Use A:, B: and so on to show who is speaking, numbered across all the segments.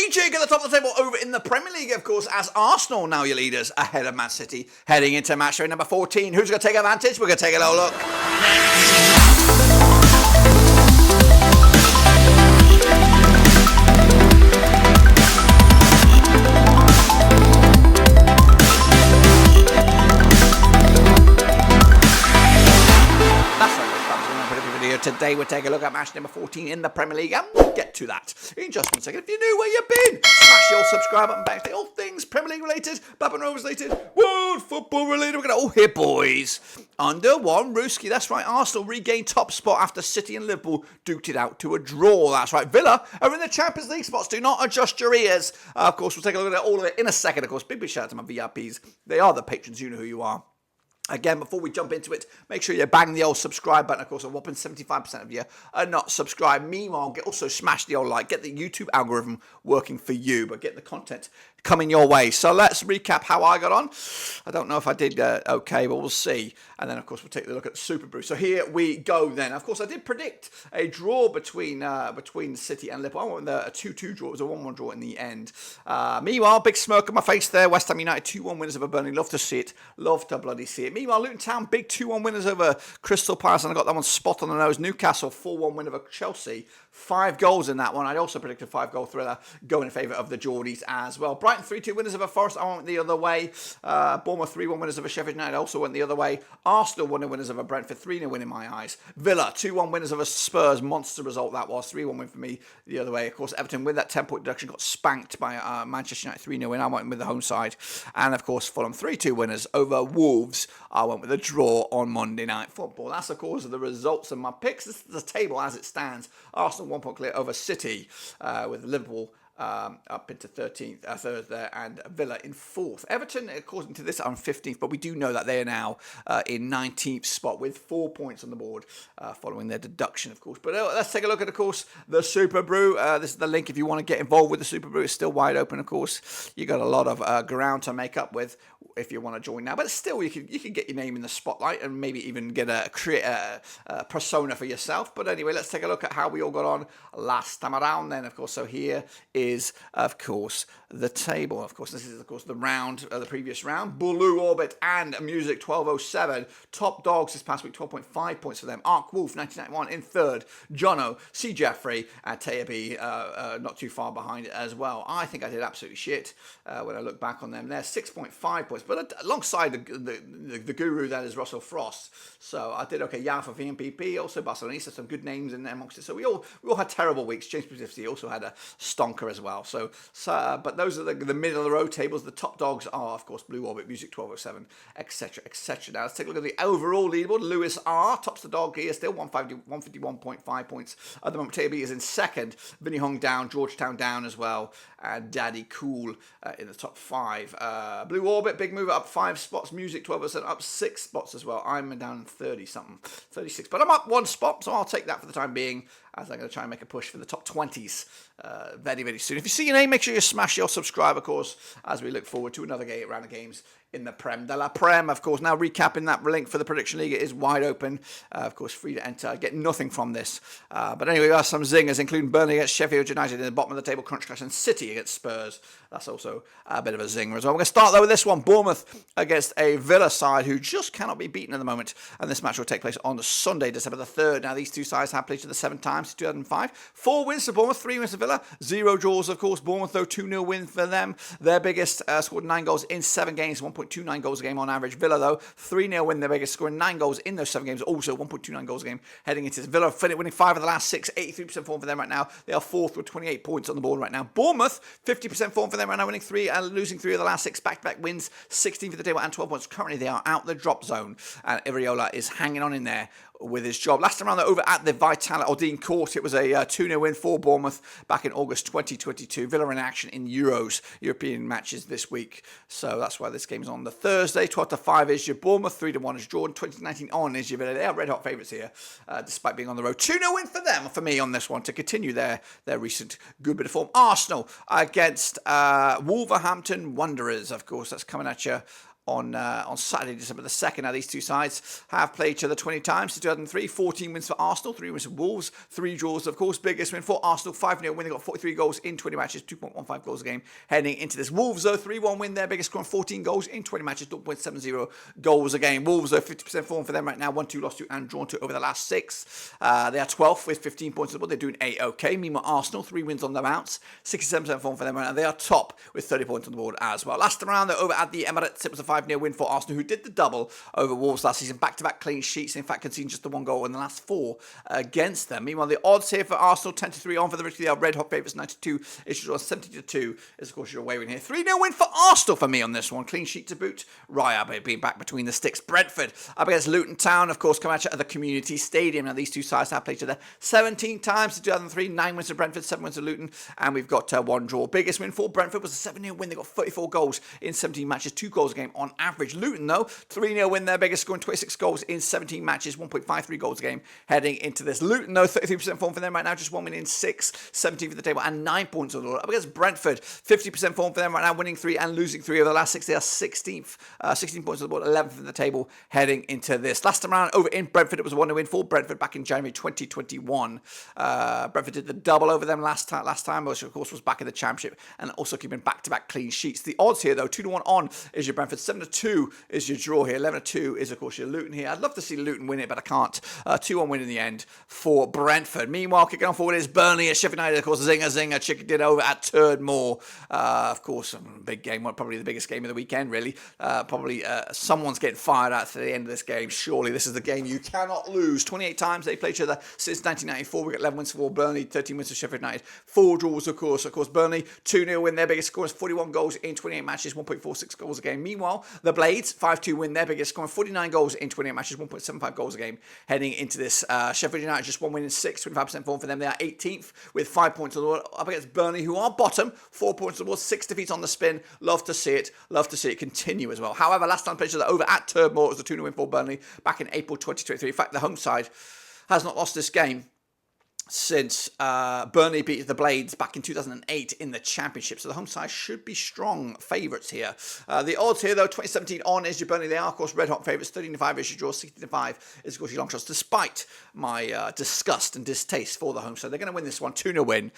A: rejig at the top of the table over in the Premier League, of course, as Arsenal now your leaders ahead of Man City, heading into Matchday number 14. Who's going to take advantage? We're going to take a little look. Today we'll take a look at match number 14 in the Premier League, and we'll get to that in just 1 second. If you're new, where you been? Smash your subscribe button, back to all things Premier League related, Blackburn Rovers related, world football related. We're going to all here, boys. Under one Rooski, that's right. Arsenal regained top spot after City and Liverpool duked it out to a draw. That's right. Villa are in the Champions League spots. Do not adjust your ears. Of course, we'll take a look at all of it in a second. Of course, big shout out to my VIPs. They are the patrons. You know who you are. Again, before we jump into it, make sure you bang the old subscribe button. Of course, a whopping 75% of you are not subscribed. Meanwhile, also smash the old like. Get the YouTube algorithm working for you, but get the content coming your way. So let's recap how I got on. I don't know if I did okay, but we'll see. And then, of course, we'll take a look at the Super Brew. So here we go then. Of course, I did predict a draw between City and Liverpool. I went with a 2-2 draw. It was a 1-1 draw in the end. Meanwhile, big smirk on my face there. West Ham United 2-1 winners over Burnley. Love to see it. Love to bloody see it. Meanwhile, Luton Town, big 2-1 winners over Crystal Palace. And I got that one spot on the nose. Newcastle, 4-1 win over Chelsea. 5 goals in that one. I also predicted 5-goal thriller going in favour of the Geordies as well. Brighton 3-2 winners over Forest. I went the other way. Bournemouth 3-1 winners over Sheffield United. Also went the other way. Arsenal 1-0 winners over Brentford. 3-0 win in my eyes. Villa 2-1 winners over Spurs. Monster result that was. 3-1 win for me the other way. Of course, Everton with that 10-point deduction got spanked by Manchester United 3-0 win. I went with the home side. And of course, Fulham 3-2 winners over Wolves. I went with a draw on Monday Night Football. That's of course the results of my picks. This is the table as it stands. Arsenal 1 point clear over City with Liverpool up into 13th, third there, and Villa in 4th. Everton, according to this, are on 15th, but we do know that they are now in 19th spot with 4 points on the board following their deduction, of course. But let's take a look at, of course, the Super Brew. This is the link if you want to get involved with the Super Brew. It's still wide open, of course. You got a lot of ground to make up with if you want to join now, but still you can get your name in the spotlight and maybe even create a persona for yourself. But anyway, let's take a look at how we all got on last time around then, of course. So here is, of course, the table. Of course, this is, of course, the round, the previous round. Blue Orbit and Music 1207. Top dogs this past week, 12.5 points for them. Ark Wolf 1991 in 3rd. Jono, C. Jeffrey, and Taya B not too far behind it as well. I think I did absolutely shit when I look back on them. They're 6.5 points, but alongside the guru that is Russell Frost. So I did okay. Yeah, for VMPP, also Barcelonista, some good names in there amongst it. So we all had terrible weeks. James FC also had a stonker as well. So but those are the middle of the road tables. The top dogs are, of course, Blue Orbit, Music 1207, etc., etc. Now let's take a look at the overall leaderboard. Lewis R tops the dog here, still 151.5 points at the moment. TAB is in 2nd. Vinny Hong down, Georgetown down as well, and Daddy Cool in the top 5. Blue Orbit, big move up 5 spots. Music 12% up 6 spots as well. I'm down 30 something, 36, but I'm up 1 spot, so I'll take that for the time being, as I'm going to try and make a push for the top 20s very, very soon. If you see your name, make sure you smash your subscribe, of course, as we look forward to another round of games in the Prem de la Prem, of course. Now, recapping that link for the Prediction League, it is wide open. Of course, free to enter. Get nothing from this. But anyway, we have some zingers, including Burnley against Sheffield United in the bottom of the table, Crunch Crash, and City against Spurs. That's also a bit of a zinger as well. We're going to start, though, with this one. Bournemouth against a Villa side who just cannot be beaten at the moment. And this match will take place on Sunday, December the 3rd. Now, these two sides have played each other 7 times since 2005. 4 wins for Bournemouth, 3 wins for Villa. 0 draws, of course. Bournemouth, though, 2-0 win for them. Their biggest scored 9 goals in 7 games, 1.29 goals a game on average. Villa, though, 3-0 win, their biggest, scoring 9 goals in those 7 games, also 1.29 goals a game heading into this. Villa winning 5 of the last 6, 83% form for them right now. They are 4th with 28 points on the board right now. Bournemouth, 50% form for them right now, winning 3 and losing 3 of the last 6 back-to-back wins, 16 for the table and 12 points. Currently, they are out the drop zone, and Iriola is hanging on in there with his job. Last time around, over at the Vitality Aldine Court, it was a 2-0 win for Bournemouth back in August 2022. Villa in action in European matches this week. So that's why this game's on the Thursday. 12-5 is your Bournemouth, 3-1 is Jordan, 2019 on is your Villa. They are red hot favourites here, despite being on the road. 2-0 win for them, for me, on this one, to continue their recent good bit of form. Arsenal against Wolverhampton Wanderers, of course. That's coming at you on Saturday, December the 2nd. Now, these two sides have played each other 20 times since 2003. 14 wins for Arsenal, 3 wins for Wolves, 3 draws, of course. Biggest win for Arsenal, 5-0 win. They got 43 goals in 20 matches, 2.15 goals a game heading into this. Wolves, though, 3-1 win. Their biggest score, 14 goals in 20 matches, 0.70 goals a game. Wolves, though, 50% form for them right now. 1-2 lost to and drawn to over the last 6. They are 12th with 15 points on the board. They're doing A-OK. Meanwhile, Arsenal, 3 wins on the bounce, 67% form for them right now. They are top with 30 points on the board as well. Last time around, they're over at the Emirates. It was a 5-0 win for Arsenal, who did the double over Wolves last season. Back-to-back clean sheets. In fact, conceding just the 1 goal in the last 4 against them. Meanwhile, the odds here for Arsenal, 10-3 on for the victory. They are red hot favourites, 92. It's draw 70-2 is, of course, your away win here. 3-0 win for Arsenal for me on this one. Clean sheet to boot. Raya being back between the sticks. Brentford up against Luton Town, of course, come out at the Community Stadium. Now, these two sides have played each other 17 times in 2003. 9 wins to Brentford, 7 wins to Luton, and we've got 1 draw. Biggest win for Brentford was a 7-0 win. They got 34 goals in 17 matches, 2 goals a game on average. Luton, though, 3-0 win. Their biggest, scoring 26 goals in 17 matches, 1.53 goals a game heading into this. Luton, though, 33% form for them right now, just 1 win in 6, 17 for the table, and 9 points on the board. Up against Brentford, 50% form for them right now, winning 3 and losing 3 over the last 6. They are 16th, 16 points on the board, 11th in the table heading into this. Last time around over in Brentford, it was a 1-0 win for Brentford back in January 2021. Brentford did the double over them last time, which of course was back in the Championship, and also keeping back-to-back clean sheets. The odds here, though, 2-1 on is your Brentford, 7-2 is your draw here, 11-2 is, of course, your Luton here. I'd love to see Luton win it, but I can't. 2-1 win in the end for Brentford. Meanwhile, kicking on forward is Burnley at Sheffield United. Of course, zinger, chicken dinner over at Turd Moor. Of course, big game, probably the biggest game of the weekend, really. Probably someone's getting fired at the end of this game. Surely this is the game you cannot lose. 28 times they played each other since 1994. We got 11 wins for Burnley, 13 wins for Sheffield United, 4 draws, of course. Of course, Burnley 2-0 win. Their biggest score is 41 goals in 28 matches, 1.46 goals a game. Meanwhile, the Blades 5-2 win. Their biggest score, 49 goals in 28 matches, 1.75 goals a game heading into this. Sheffield United just 1 win in 6, 25% form for them. They are 18th with 5 points on the board. Up against Burnley, who are bottom, 4 points on the board, 6 defeats on the spin. Love to see it. Love to see it continue as well. However, last time played each other over at Turd Moor, it was a 2-0 win for Burnley back in April 2023. In fact, the home side has not lost this game since Burnley beat the Blades back in 2008 in the Championship. So the home side should be strong favourites here. The odds here, though, 2017 on is your Burnley. They are, of course, red hot favourites. 13-5 is your draw. 16-5 is, of course, your long shots. Despite my disgust and distaste for the home side, they're going to win this one. 2-0 win,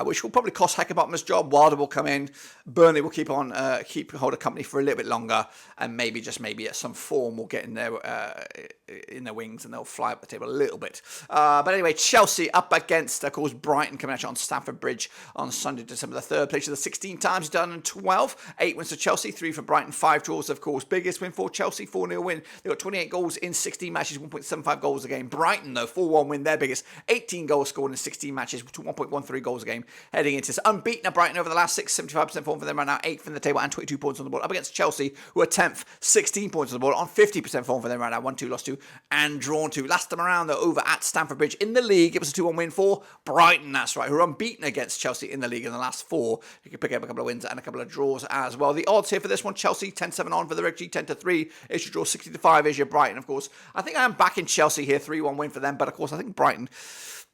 A: which will probably cost Heckerbottom's job. Wilder will come in. Burnley will keep hold of company for a little bit longer, and maybe at some form will get in their wings and they'll fly up the table a little bit. But anyway, Chelsea up against, of course, Brighton coming at you on Stamford Bridge on Sunday, December the 3rd. Played each other 16 times, done in 12. 8 wins for Chelsea, 3 for Brighton, 5 draws, of course. Biggest win for Chelsea, 4-0 win. They got 28 goals in 16 matches, 1.75 goals a game. Brighton, though, 4-1 win, their biggest. 18 goals scored in 16 matches, 1.13 goals a game. Heading into this unbeaten at Brighton over the last 6, 75% form for them right now, 8th in the table and 22 points on the board. Up against Chelsea, who are 10th, 16 points on the board, on 50% form for them right now, 1-2 lost to and drawn to. Last time around, though, over at Stamford Bridge in the league, it was a 2-1 win for Brighton, that's right, who are unbeaten against Chelsea in the league in the last 4. You can pick up a couple of wins and a couple of draws as well. The odds here for this one, Chelsea 10-7 on for the Red G, 10-3 is your draw, 60-5 is your Brighton, of course. I think I am back in Chelsea here, 3-1 win for them, but of course I think Brighton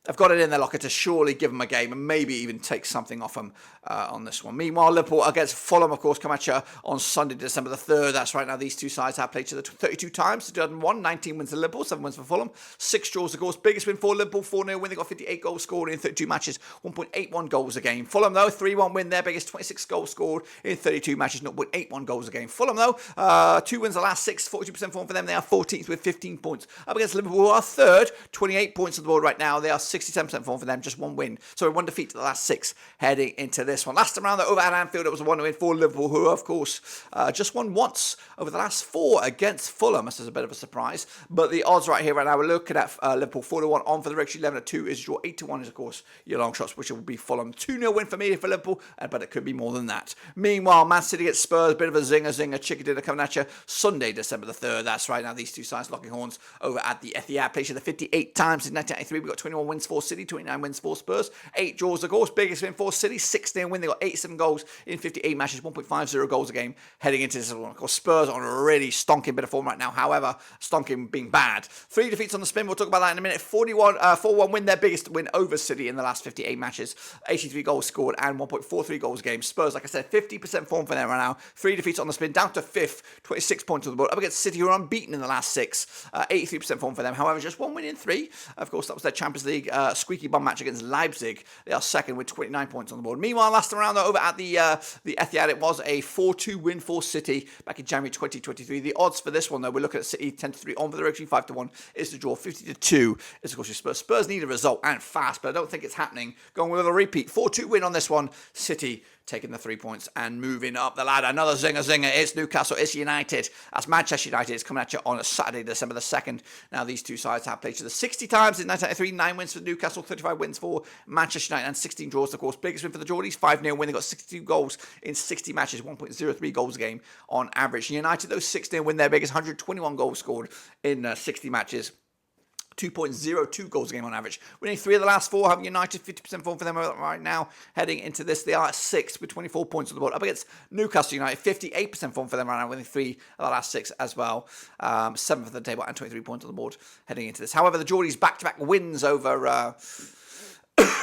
A: have got it in their locker to surely give them a game and maybe even take something off them on this one. Meanwhile, Liverpool against Fulham, of course, come at you on Sunday, December the 3rd. That's right. Now, these two sides have played each other 32 times. 2001, 19 wins for Liverpool, 7 wins for Fulham, 6 draws, of course. Biggest win for Liverpool, 4-0 win. They got 58 goals scored in 32 matches, 1.81 goals a game. Fulham, though, 3-1 win. Their biggest, 26 goals scored in 32 matches, 0.81 goals a game. Fulham, though, 2 wins the last 6, 42% form for them. They are 14th with 15 points. Up against Liverpool, who are 3rd, 28 points on the board right now. They are 67% form for them, just 1 win. So 1 defeat to the last 6 heading into this one. Last time around, over at Anfield, it was a 1-0 win for Liverpool, who, of course, just won once over the last 4 against Fulham. This is a bit of a surprise. But the odds right here, right now, we're looking at Liverpool 4-1 on for the Red 11-2 is your 8-1 is, of course, your long shots, which will be Fulham. 2-0 win for me for Liverpool, but it could be more than that. Meanwhile, Man City against Spurs, bit of a zinger, chicken dinner coming at you Sunday, December the 3rd. That's right. Now, these two sides locking horns over at the Etihad. Played each other 58 times in 1993. We got 21 wins wins for City, 29 wins for Spurs. 8 draws, of course. Biggest win for City, 6-0 win. They got 87 goals in 58 matches, 1.50 goals a game heading into this one. Of course, Spurs on a really stonking bit of form right now. However, stonking being bad. 3 defeats on the spin. We'll talk about that in a minute. 4-1 win, their biggest win over City in the last 58 matches. 83 goals scored and 1.43 goals a game. Spurs, like I said, 50% form for them right now. 3 defeats on the spin, down to 5th, 26 points on the board. Up against City, who are unbeaten in the last 6. 83% form for them. However, just 1 win in 3. Of course, that was their Champions League squeaky bum match against Leipzig. They are second with 29 points on the board. Meanwhile, last round though, over at the Etihad, it was a 4-2 win for City back in January 2023. The odds for this one, though, we're looking at City 10-3 on for the Victory, 5-1 is the draw, 50-2 is of course your Spurs. Spurs need a result and fast, but I don't think it's happening. Going with a repeat, 4-2 win on this one. City taking the 3 points and moving up the ladder. Another zinger. It's Newcastle, it's United. That's Manchester United. It's coming at you on a Saturday, December the 2nd. Now, these two sides have played each other 60 times in 1993. 9 wins for Newcastle, 35 wins for Manchester United, and 16 draws, of course. Biggest win for the Geordies, 5-0 win. They got 62 goals in 60 matches, 1.03 goals a game on average. United, those 6-0 win, their biggest, 121 goals scored in 60 matches. 2.02 goals a game on average. Winning 3 of the last 4, having United 50% form for them right now. Heading into this, they are at 6th with 24 points on the board. Up against Newcastle United, 58% form for them right now, winning 3 of the last 6 as well. 7th of the table and 23 points on the board heading into this. However, the Geordies back-to-back wins over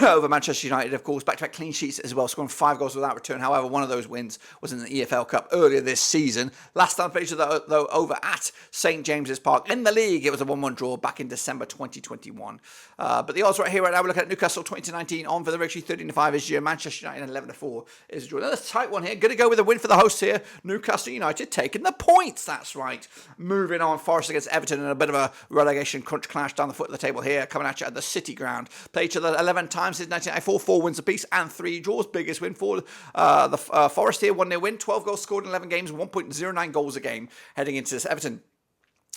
A: over Manchester United, of course, back-to-back clean sheets as well, scoring 5 goals without return. However, one of those wins was in the EFL Cup earlier this season. Last time played though over at St James's Park in the league, it was a 1-1 draw back in December 2021. But the odds right here, right now, we're looking at Newcastle 20-19 on for the victory, 13-5 is your Manchester United, 11-4 is the draw. Another tight one here. Going to go with a win for the hosts here. Newcastle United taking the points. That's right. Moving on, Forest against Everton in a bit of a relegation crunch clash down the foot of the table here, coming at you at the City Ground. Played each other 11 times since 1994, 4 wins apiece and 3 draws. Biggest win for the Forest here, 1-0 win, 12 goals scored in 11 games, 1.09 goals a game heading into this. Everton,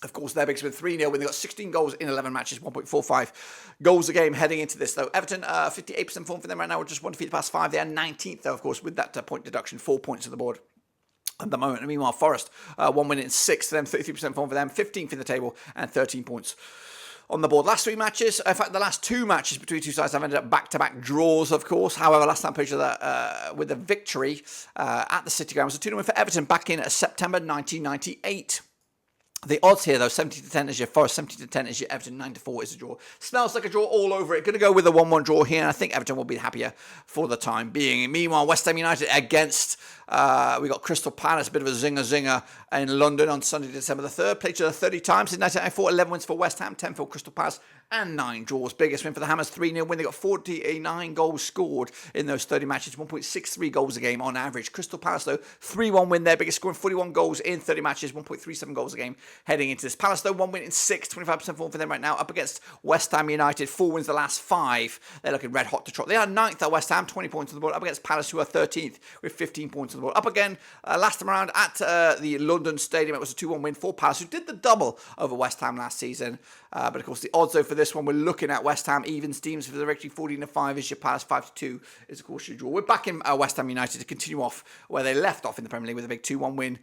A: of course, their biggest win, 3-0 win. They got 16 goals in 11 matches, 1.45 goals a game heading into this, though. Everton, 58% form for them right now, with just 1 defeat past 5. They are 19th, though, of course, with that point deduction, 4 points on the board at the moment. And meanwhile, Forest, 1 win in 6 for them, 33% form for them, 15th in the table, and 13 points on the board. Last 3 matches, in fact, the last 2 matches between two sides have ended up back-to-back draws, of course. However, last time played with a victory at the City Ground was a 2-0 win for Everton back in September 1998. The odds here, though, 70-10 is your Forest, 70-10 is your Everton, 9-4 is the draw. Smells like a draw all over it. Going to go with a 1-1 draw here, and I think Everton will be happier for the time being. Meanwhile, West Ham United against, we got Crystal Palace, a bit of a zinger in London on Sunday, December the 3rd. Played each other 30 times in 1994, 11 wins for West Ham, 10 for Crystal Palace, and 9 draws. Biggest win for the Hammers, 3-0 win. They got 49 goals scored in those 30 matches, 1.63 goals a game on average. Crystal Palace, though, 3-1 win. Their biggest, scoring 41 goals in 30 matches, 1.37 goals a game heading into this. Palace, though, 1 win in 6, 25% form for them right now, up against West Ham United, 4 wins the last 5. They're looking red hot to trot. They are 9th at West Ham, 20 points on the board, up against Palace, who are 13th with 15 points on the board. Up again, last time around at the London Stadium, it was a 2-1 win for Palace, who did the double over West Ham last season. But of course, the odds, though, for this one, we're looking at West Ham even steams for the victory, 14-5 is your Palace, 5-2 is, of course, your draw. We're back in West Ham United to continue off where they left off in the Premier League with a big 2-1 win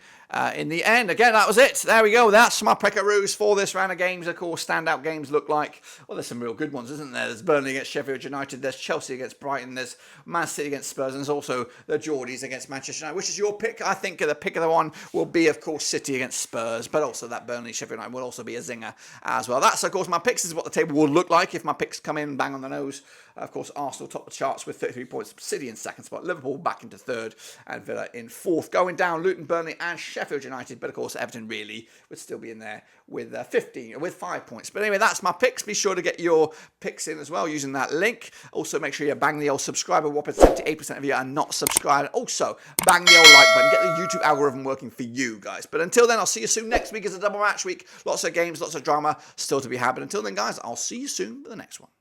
A: in the end. Again, that was it. There we go. That's my peckaroos for this round of games. Of course, standout games look like, well, there's some real good ones, isn't there? There's Burnley against Sheffield United, there's Chelsea against Brighton, there's Man City against Spurs, and there's also the Geordies against Manchester United. Which is your pick? I think the pick of the one will be, of course, City against Spurs, but also that Burnley Sheffield United will also be a zinger as well. That's, of course, my picks. This is what the table will look like if my picks come in bang on the nose. Of course, Arsenal top the charts with 33 points, City in 2nd spot, Liverpool back into 3rd, and Villa in 4th. Going down, Luton, Burnley, and Sheffield United, but of course, Everton really would still be in there with 5 points. But anyway, that's my picks. Be sure to get your picks in as well using that link. Also, make sure you bang the old subscriber whopper. 78% of you are not subscribed. Also, bang the old like button. Get the YouTube algorithm working for you guys. But until then, I'll see you soon. Next week is a double match week. Lots of games, lots of drama still to be had. But until then, guys, I'll see you soon for the next one.